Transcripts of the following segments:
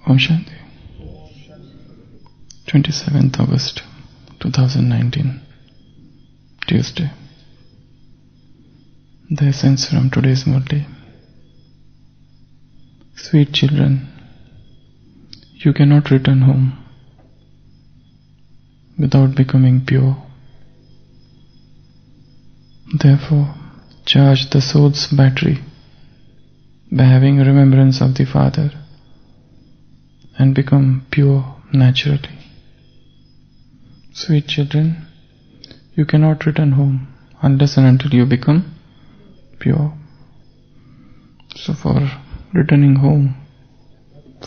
Om Shanti. 27th August 2019, Tuesday. The essence from today's Murli. Sweet children, you cannot return home without becoming pure. Therefore, charge the soul's battery by having remembrance of the Father and become pure naturally. Sweet children, you cannot return home unless and until you become pure. So for returning home,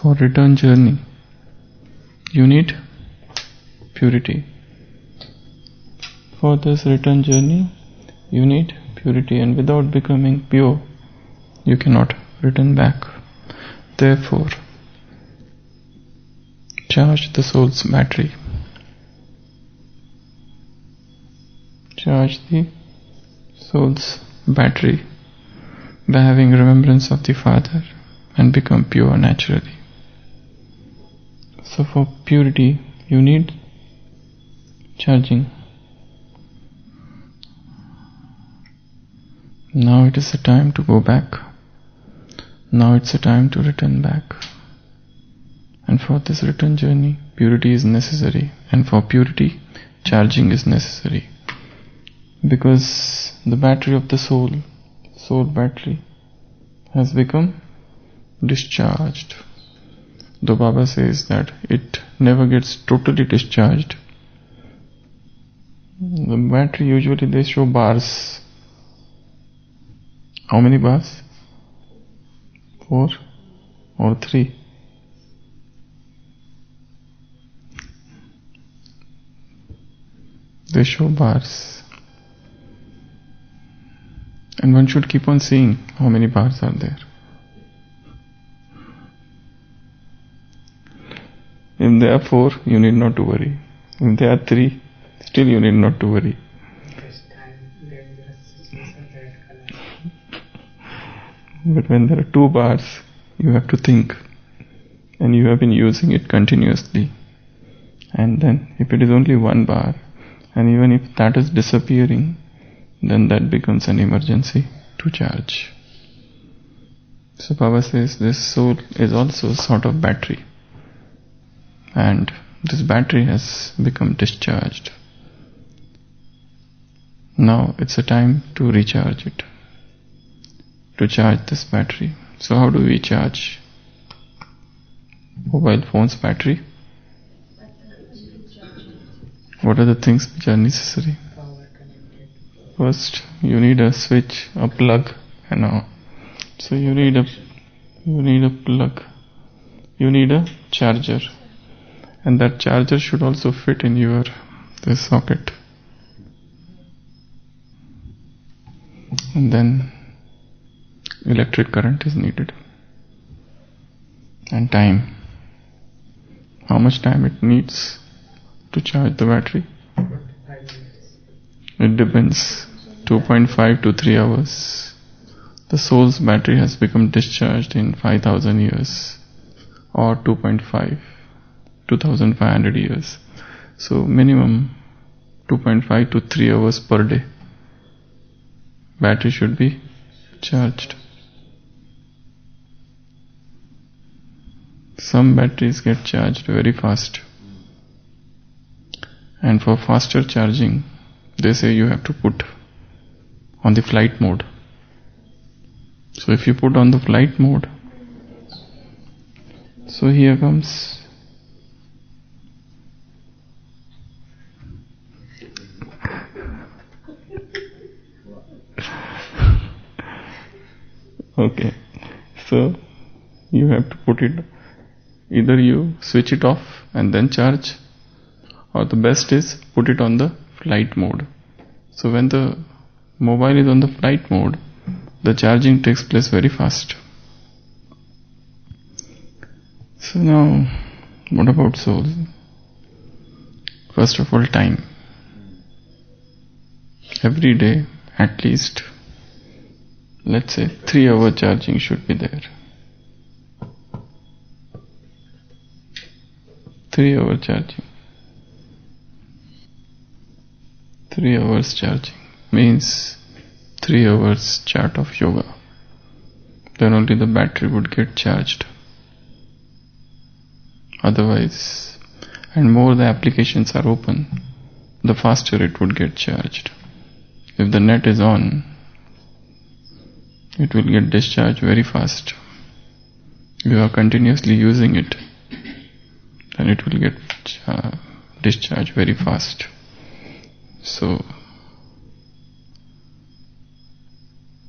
for return journey, you need purity. For this return journey, you need purity, and without becoming pure, you cannot return back. Therefore, charge the soul's battery. Charge the soul's battery by having remembrance of the Father and become pure naturally. So for purity, you need charging. Now it is the time to go back. Now it's the time to return back. And for this return journey, purity is necessary. And for purity, charging is necessary. Because the battery of the soul battery, has become discharged. Though Baba says that it never gets totally discharged. The battery, usually they show bars. How many bars? 4 or 3? They show bars. And one should keep on seeing how many bars are there. If there are 4, you need not to worry. If there are 3, still you need not to worry. But when there are 2 bars, you have to think. And you have been using it continuously. And then if it is only 1 bar, and even if that is disappearing, then that becomes an emergency to charge. So Baba says this soul is also a sort of battery. And this battery has become discharged. Now it's a time to recharge it. To charge this battery. So how do we charge mobile phone's battery? What are the things which are necessary? First, you need a switch, a plug, and all. So you need a plug. You need a charger, and that charger should also fit in this socket. And then electric current is needed, and time. How much time it needs to charge the battery? It depends. 2.5 to 3 hours. The soul's battery has become discharged in 5,000 years or 2,500 years. So minimum 2.5 to 3 hours per day. Battery should be charged. Some batteries get charged very fast. And for faster charging, they say you have to put on the flight mode. So if you put on the flight mode, so here comes okay, so you have to put it, either you switch it off and then charge, or the best is put it on the flight mode. So when the mobile is on the flight mode, the charging takes place very fast. So now, what about soul? First of all, time. Every day, at least, let's say 3-hour charging should be there. 3 hour charging. 3 hours charging means 3 hours chart of yoga. Then only the battery would get charged. Otherwise, and more the applications are open, the faster it would get charged. If the net is on, it will get discharged very fast. You are continuously using it, then it will get discharged very fast. So,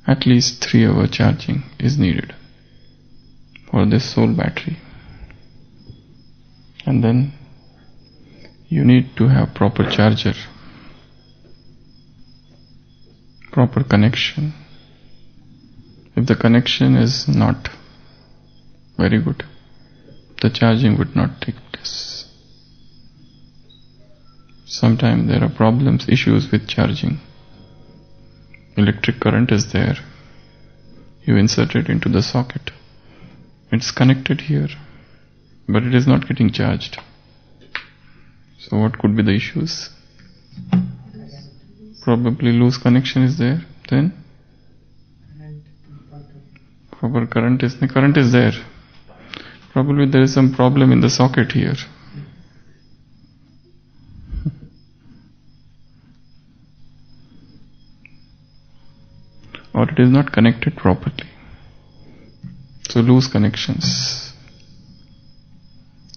at least 3 hour charging is needed for this soul battery. And then you need to have proper charger, proper connection. If the connection is not very good, the charging would not take place. Sometimes there are problems, issues with charging. Electric current is there. You insert it into the socket. It's connected here, but it is not getting charged. So what could be the issues? Probably loose connection is there. Then proper current is there. Probably there is some problem in the socket here. Or it is not connected properly. So loose connections.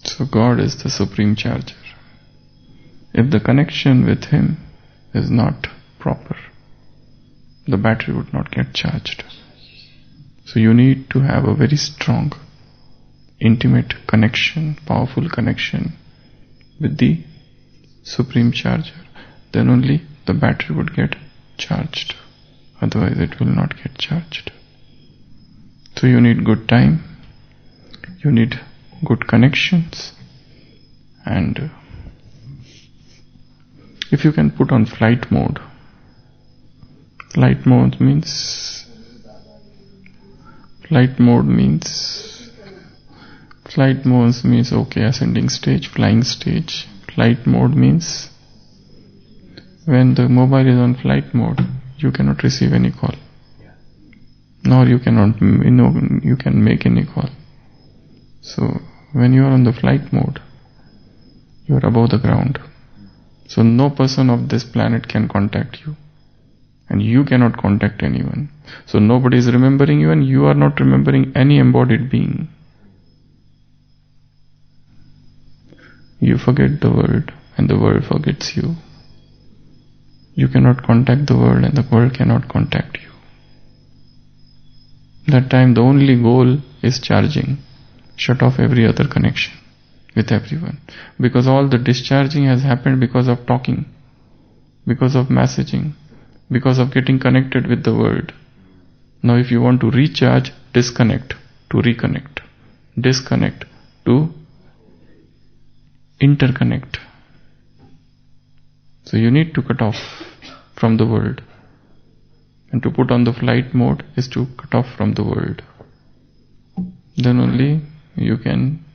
So God is the supreme charger. If the connection with Him is not proper, the battery would not get charged. So you need to have a very strong, intimate connection, powerful connection with the supreme charger. Then only the battery would get charged. Otherwise it will not get charged. So you need good time, you need good connections, and if you can put on flight mode. Flight mode means okay, ascending stage, flying stage. Flight mode means when the mobile is on flight mode, you cannot receive any call, nor you can make any call. So when you are on the flight mode, you are above the ground. So no person of this planet can contact you, and you cannot contact anyone. So nobody is remembering you, and you are not remembering any embodied being. You forget the world, and the world forgets you. You cannot contact the world, and the world cannot contact you. That time the only goal is charging. Shut off every other connection with everyone. Because all the discharging has happened because of talking, because of messaging, because of getting connected with the world. Now if you want to recharge, disconnect to reconnect. Disconnect to interconnect. So you need to cut off from the world. And to put on the flight mode is to cut off from the world. Then only you can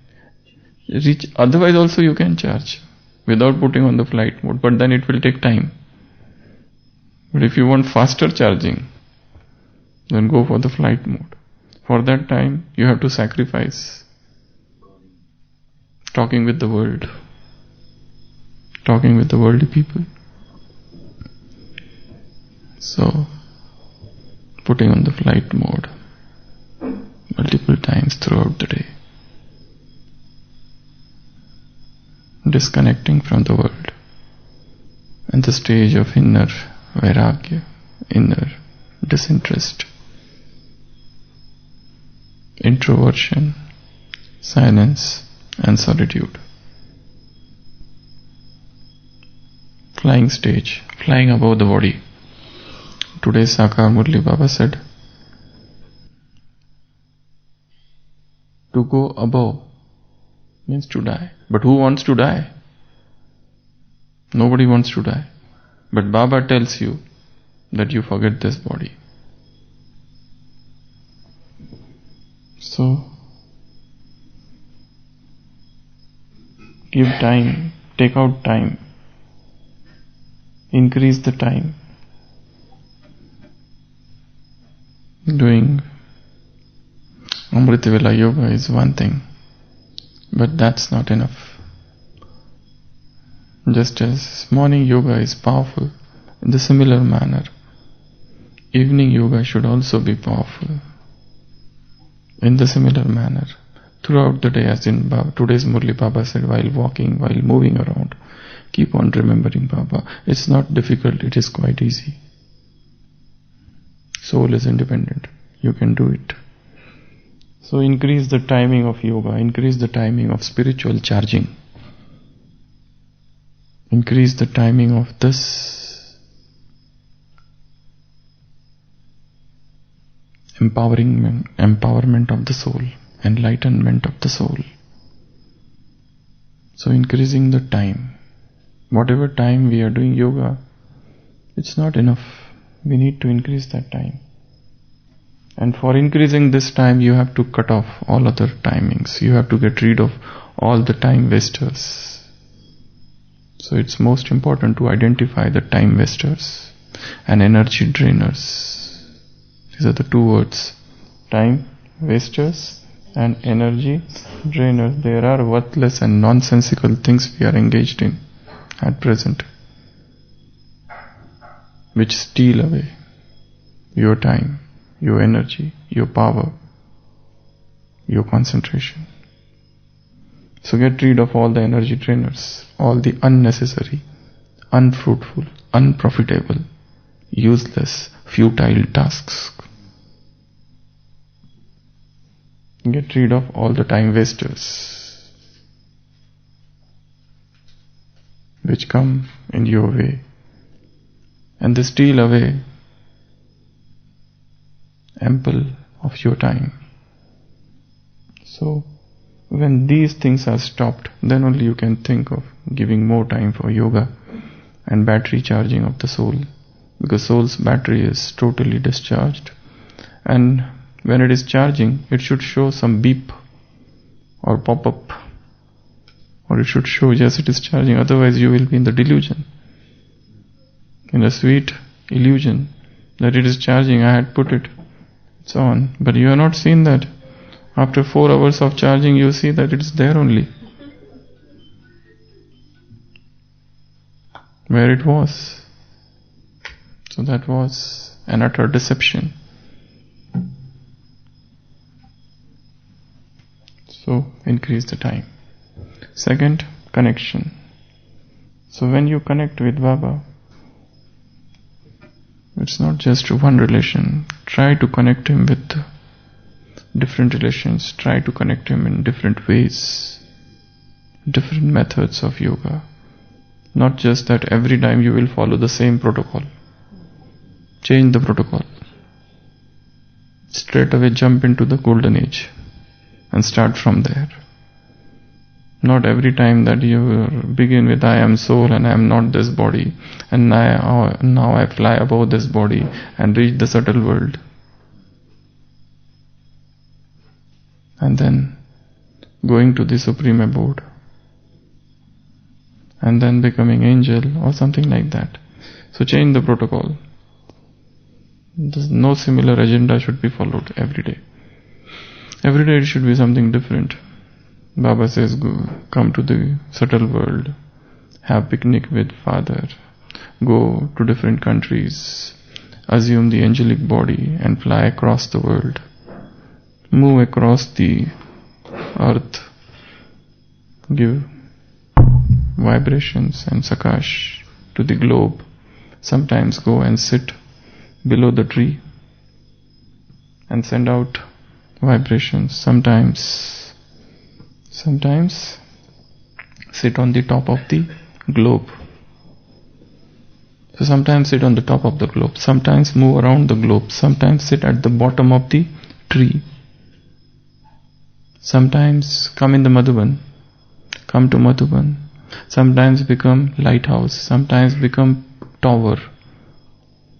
reach. Otherwise also you can charge without putting on the flight mode, but then it will take time. But if you want faster charging, then go for the flight mode. For that time you have to sacrifice talking with the world, talking with the worldly people. So putting on the flight mode multiple times throughout the day, disconnecting from the world, and the stage of inner vairagya, inner disinterest, introversion, silence and solitude. Flying stage, flying above the body. Today Sakar Murli Baba said, to go above means to die. But who wants to die? Nobody wants to die. But Baba tells you that you forget this body. So Give time, take out time, increase the time. Doing Amritavela Yoga is one thing, but that's not enough. Just as morning yoga is powerful, in the similar manner, evening yoga should also be powerful. In the similar manner, throughout the day, as in today's Murli Baba said, while walking, while moving around, keep on remembering Baba. It's not difficult, it is quite easy. Soul is independent. You can do it. So increase the timing of yoga, increase the timing of spiritual charging. Increase the timing of this empowerment of the soul, enlightenment of the soul. So increasing the time. Whatever time we are doing yoga, it's not enough. We need to increase that time. And for increasing this time, you have to cut off all other timings. You have to get rid of all the time wasters. So it's most important to identify the time wasters and energy drainers. These are the two words. Time wasters and energy drainers. There are worthless and nonsensical things we are engaged in at present, which steal away your time, your energy, your power, your concentration. So get rid of all the energy drainers, all the unnecessary, unfruitful, unprofitable, useless, futile tasks. Get rid of all the time wasters which come in your way, and they steal away ample of your time. So when these things are stopped, then only you can think of giving more time for yoga and battery charging of the soul, because soul's battery is totally discharged, and when it is charging, it should show some beep or pop-up, or it should show yes, it is charging. Otherwise you will be in the delusion, in a sweet illusion that it is charging. I had put it, it's on, but you have not seen that. After 4 hours of charging, you see that it's there only, where it was. So that was an utter deception. So increase the time. Second, connection. So when you connect with Baba, it's not just one relation. Try to connect him with different relations. Try to connect him in different ways, different methods of yoga. Not just that every time you will follow the same protocol. Change the protocol. Straight away jump into the golden age and start from there. Not every time that you begin with I am soul and I am not this body, and now I fly above this body and reach the subtle world. And then going to the supreme abode, and then becoming angel or something like that. So change the protocol. No similar agenda should be followed every day. Every day it should be something different. Baba says, come to the subtle world, have picnic with Father, go to different countries, assume the angelic body and fly across the world, move across the earth, give vibrations and sakash to the globe. Sometimes go and sit below the tree and send out vibrations. Sometimes sit on the top of the globe. So sometimes sit on the top of the globe, sometimes move around the globe, sometimes sit at the bottom of the tree. Sometimes come in the Madhuban, come to Madhuban. Sometimes become lighthouse, sometimes become tower.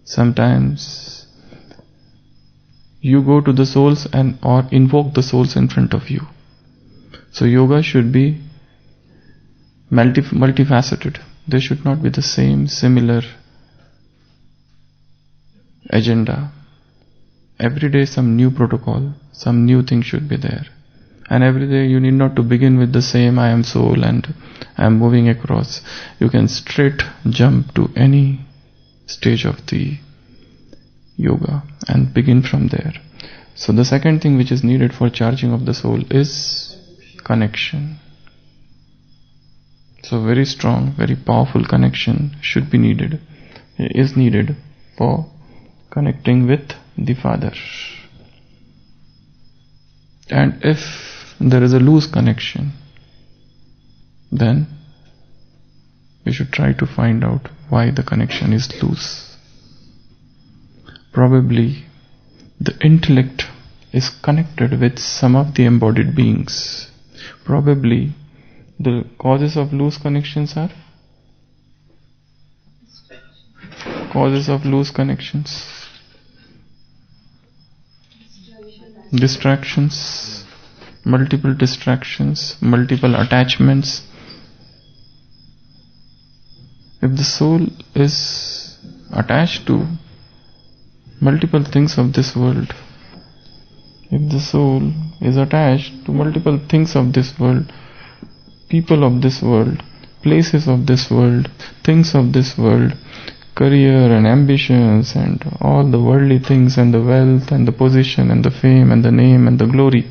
Sometimes you go to the souls and or invoke the souls in front of you. So yoga should be multifaceted. They should not be the same, similar agenda. Every day some new protocol, some new thing should be there. And every day you need not to begin with the same I am soul and I am moving across. You can straight jump to any stage of the yoga and begin from there. So the second thing which is needed for charging of the soul is connection. So very strong, very powerful connection should be needed, is needed for connecting with the Father. And if there is a loose connection, then we should try to find out why the connection is loose. Probably the intellect is connected with some of the embodied beings. Probably the causes of loose connections are distractions, multiple distractions, multiple attachments. If the soul is attached to multiple things of this world, if the soul is attached to multiple things of this world, people of this world, places of this world, things of this world, career and ambitions and all the worldly things and the wealth and the position and the fame and the name and the glory,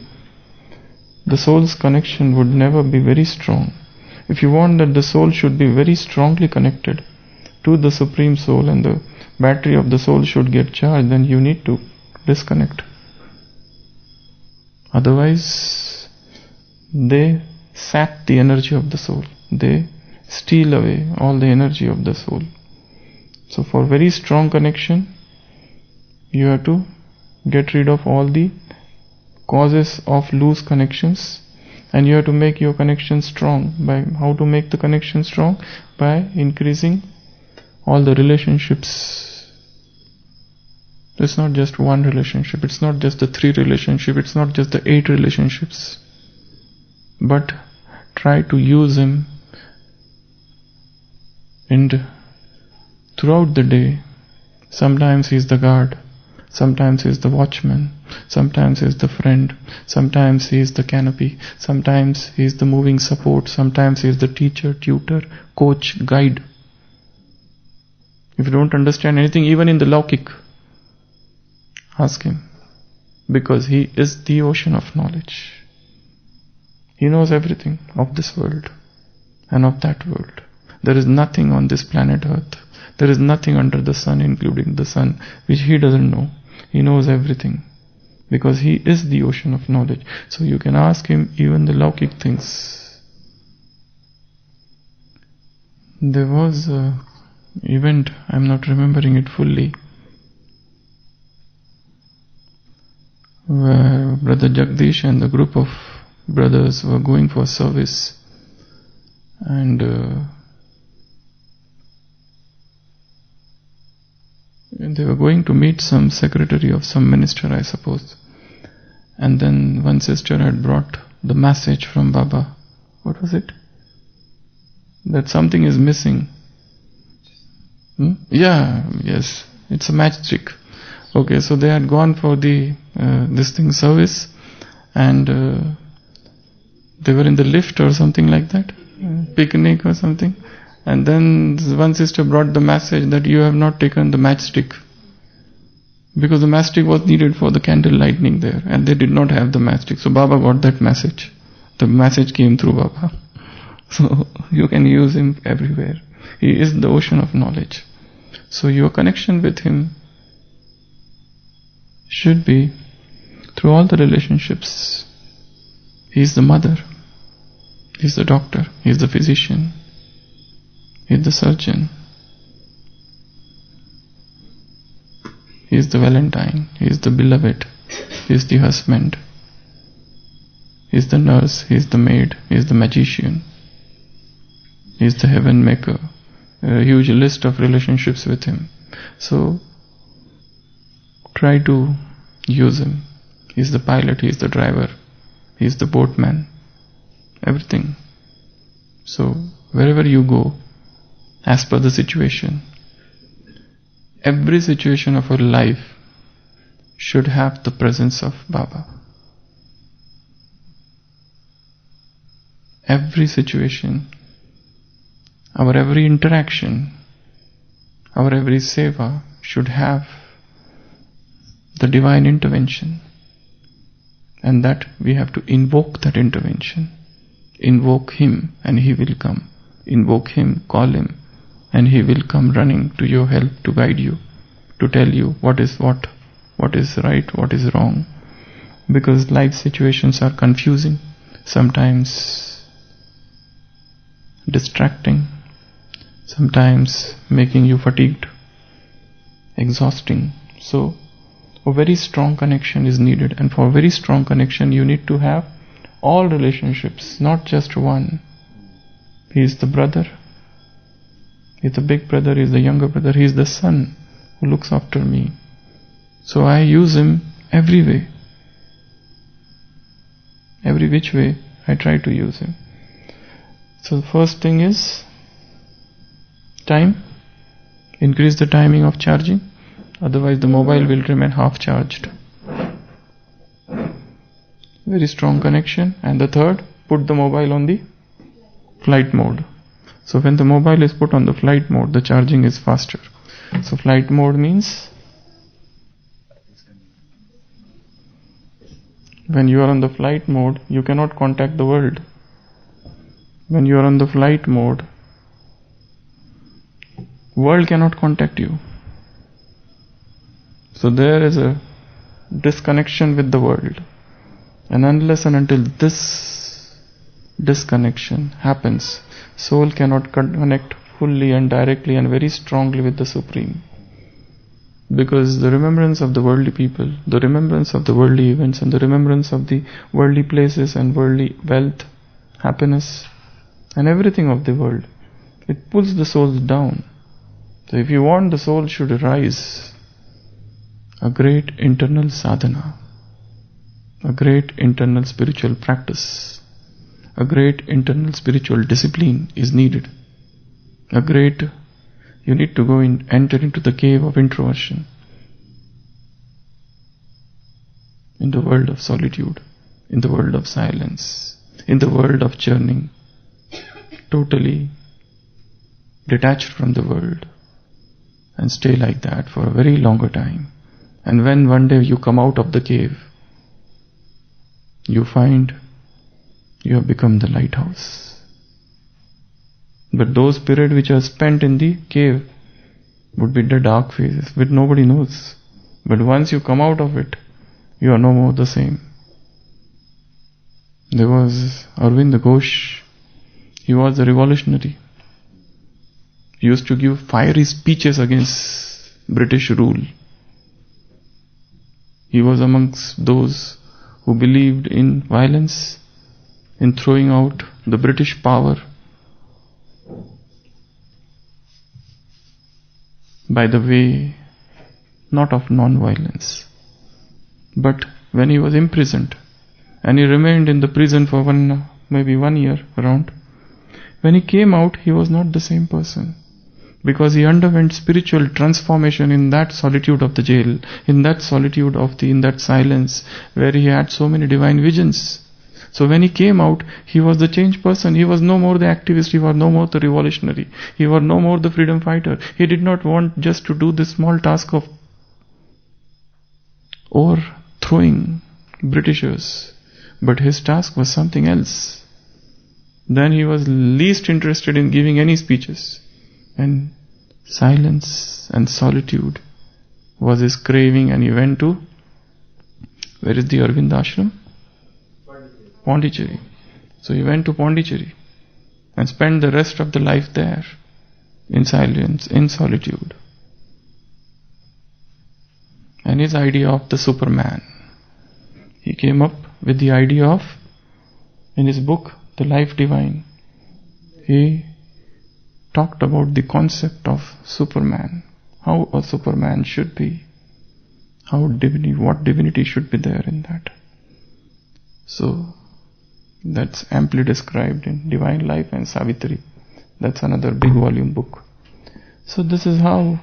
the soul's connection would never be very strong. If you want that the soul should be very strongly connected to the Supreme Soul and the battery of the soul should get charged, then you need to disconnect. Otherwise, they sap the energy of the soul. They steal away all the energy of the soul. So for very strong connection, you have to get rid of all the causes of loose connections, and you have to make your connection strong. By how to make the connection strong? By increasing all the relationships. It's not just one relationship, it's not just the 3 relationships, it's not just the 8 relationships. But try to use him and throughout the day. Sometimes he is the guard, sometimes he is the watchman, sometimes he is the friend, sometimes he is the canopy, sometimes he is the moving support, sometimes he is the teacher, tutor, coach, guide. If you don't understand anything, even in the Laukik, ask him, because he is the ocean of knowledge. He knows everything of this world and of that world. There is nothing on this planet Earth, there is nothing under the sun, including the sun, which he doesn't know. He knows everything, because he is the ocean of knowledge. So you can ask him even the Laukik things. There was an event, I'm not remembering it fully, where Brother Jagdish and the group of brothers were going for service, and they were going to meet some secretary of some minister, I suppose. And then one sister had brought the message from Baba. What was it? That something is missing. Yes, it's a matchstick. Okay, so they had gone for the service, and they were in the lift or something like that, picnic or something. And then one sister brought the message that you have not taken the matchstick, because the matchstick was needed for the candle lighting there, and they did not have the matchstick. So Baba got that message. The message came through Baba. So you can use him everywhere. He is the ocean of knowledge. So your connection with him should be through all the relationships. He is the mother, he is the doctor, he is the physician, he is the surgeon, he is the Valentine, he is the beloved, he is the husband, he is the nurse, he is the maid, he is the magician, he is the heaven maker. A huge list of relationships with him. So try to use him. He is the pilot, he is the driver, he is the boatman, everything. So wherever you go, as per the situation. Every situation of our life should have the presence of Baba. Every situation, our every interaction, our every seva should have the divine intervention. And that we have to invoke that intervention. Invoke Him and He will come. Invoke Him, call Him, and He will come running to your help to guide you, to tell you what is right, what is wrong. Because life situations are confusing, sometimes distracting, sometimes making you fatigued, exhausting. So a very strong connection is needed, and for a very strong connection you need to have all relationships, not just one. He is the brother, he is the big brother, he is the younger brother, he is the son who looks after me. So I use him every way. Every which way I try to use him. So the first thing is time. Increase the timing of charging. Otherwise the mobile will remain half charged. Very strong connection. And the third, put the mobile on the flight mode. So when the mobile is put on the flight mode, the charging is faster. So flight mode means when you are on the flight mode, you cannot contact the world. When you are on the flight mode, world cannot contact you. So there is a disconnection with the world. And unless and until this disconnection happens, soul cannot connect fully and directly and very strongly with the Supreme. Because the remembrance of the worldly people, the remembrance of the worldly events, and the remembrance of the worldly places and worldly wealth, happiness, and everything of the world, it pulls the souls down. So if you want the soul should rise, a great internal sadhana, a great internal spiritual practice, a great internal spiritual discipline is needed. You need to go and enter into the cave of introversion, in the world of solitude, in the world of silence, in the world of churning, totally detached from the world, and stay like that for a very longer time. And when one day you come out of the cave, you find you have become the lighthouse. But those periods which are spent in the cave would be the dark phases, which nobody knows. But once you come out of it, you are no more the same. There was Arvind Ghosh. He was a revolutionary. He used to give fiery speeches against British rule. He was amongst those who believed in violence, in throwing out the British power by the way, not of non-violence. But when he was imprisoned, and he remained in the prison for maybe 1 year around, when he came out, he was not the same person. Because he underwent spiritual transformation in that solitude of the jail, in that solitude in that silence, where he had so many divine visions. So when he came out, he was the changed person. He was no more the activist, he was no more the revolutionary, he was no more the freedom fighter. He did not want just to do this small task of overthrowing Britishers, but his task was something else. Then he was least interested in giving any speeches, and silence and solitude was his craving, and he went to, where is the Arvind Ashram? Pondicherry. So he went to Pondicherry and spent the rest of the life there, in silence, in solitude. And his idea of the Superman, he came up with the idea of, in his book, The Life Divine, he talked about the concept of Superman, how a Superman should be, what divinity should be there in that. So that's amply described in Divine Life and Savitri. That's another big volume book. So this is how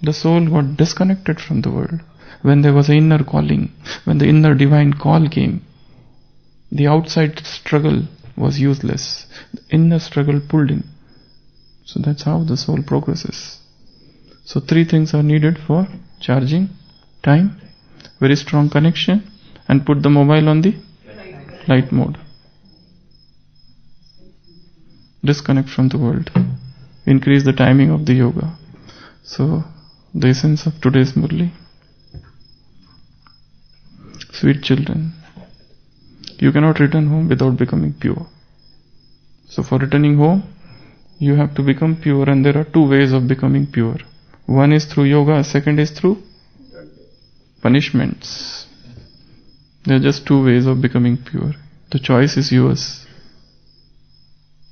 the soul got disconnected from the world. When there was an inner calling, when the inner divine call came, the outside struggle was useless. The inner struggle pulled in. So that's how the soul progresses. So 3 things are needed for charging: time, very strong connection, and put the mobile on the light mode. Disconnect from the world. Increase the timing of the yoga. So the essence of today's Murli. Sweet children, you cannot return home without becoming pure. So for returning home, you have to become pure, and there are 2 ways of becoming pure. One is through yoga, second is through punishments. There are just 2 ways of becoming pure. The choice is yours.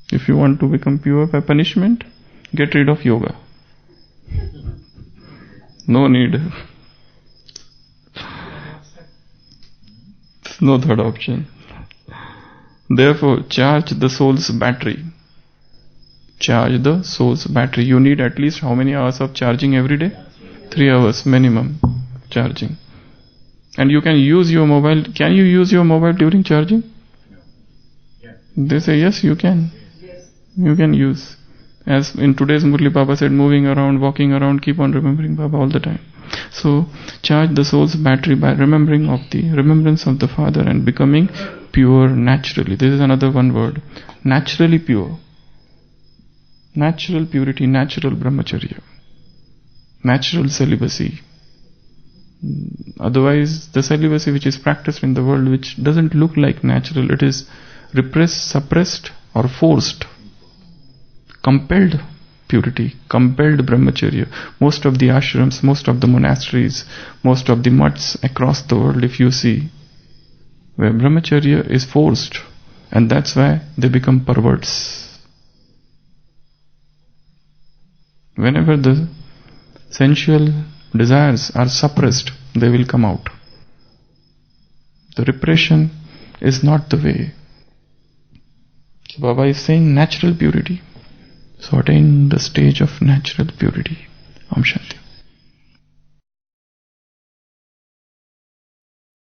If you want to become pure by punishment, get rid of yoga. No need. No third option. Therefore, charge the soul's battery. Charge the soul's battery. You need at least how many hours of charging every day? 3 hours minimum charging. And you can use your mobile. Can you use your mobile during charging? They say yes, you can. You can use. As in today's Murli, Baba said, moving around, walking around, keep on remembering Baba all the time. So charge the soul's battery by remembrance of the Father and becoming pure naturally. This is another one word. Naturally pure. Natural purity, natural brahmacharya. Natural celibacy. Otherwise, the celibacy which is practiced in the world, which doesn't look like natural, it is repressed, suppressed or forced. Compelled purity, compelled brahmacharya. Most of the ashrams, most of the monasteries, most of the mutts across the world, if you see, where brahmacharya is forced, and that's why they become perverts. Whenever the sensual desires are suppressed, they will come out. The repression is not the way. So Baba is saying natural purity. So attain the stage of natural purity. Om Shanti.